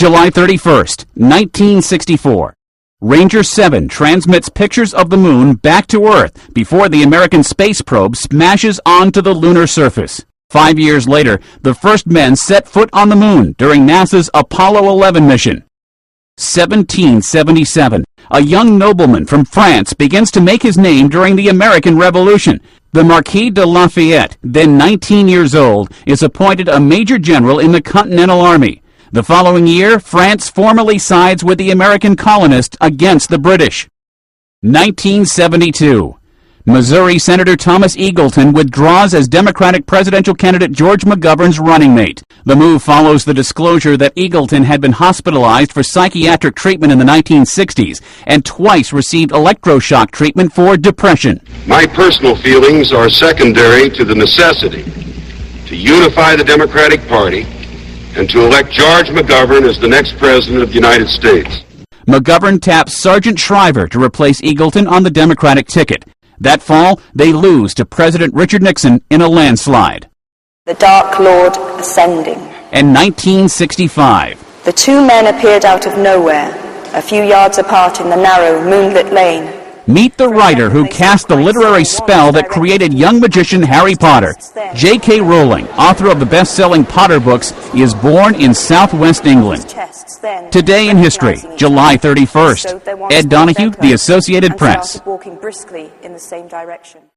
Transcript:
July 31st, 1964. Ranger 7 transmits pictures of the moon back to Earth before the American space probe smashes onto the lunar surface. 5 years later, the first men set foot on the moon during NASA's Apollo 11 mission. 1777. A young nobleman from France begins to make his name during the American Revolution. The Marquis de Lafayette, then 19 years old, is appointed a major general in the Continental Army. The following year, France formally sides with the American colonists against the British. 1972. Missouri Senator Thomas Eagleton withdraws as Democratic presidential candidate George McGovern's running mate. The move follows the disclosure that Eagleton had been hospitalized for psychiatric treatment in the 1960s and twice received electroshock treatment for depression. My personal feelings are secondary to the necessity to unify the Democratic Party and to elect George McGovern as the next president of the United States. McGovern taps Sergeant Shriver to replace Eagleton on the Democratic ticket. That fall, they lose to President Richard Nixon in a landslide. The Dark Lord ascending. In 1965. The two men appeared out of nowhere, a few yards apart in the narrow, moonlit lane. Meet the writer who cast the literary spell that created young magician Harry Potter. J.K. Rowling, author of the best-selling Potter books, is born in southwest England. Today in history, July 31st. Ed Donahue, The Associated Press.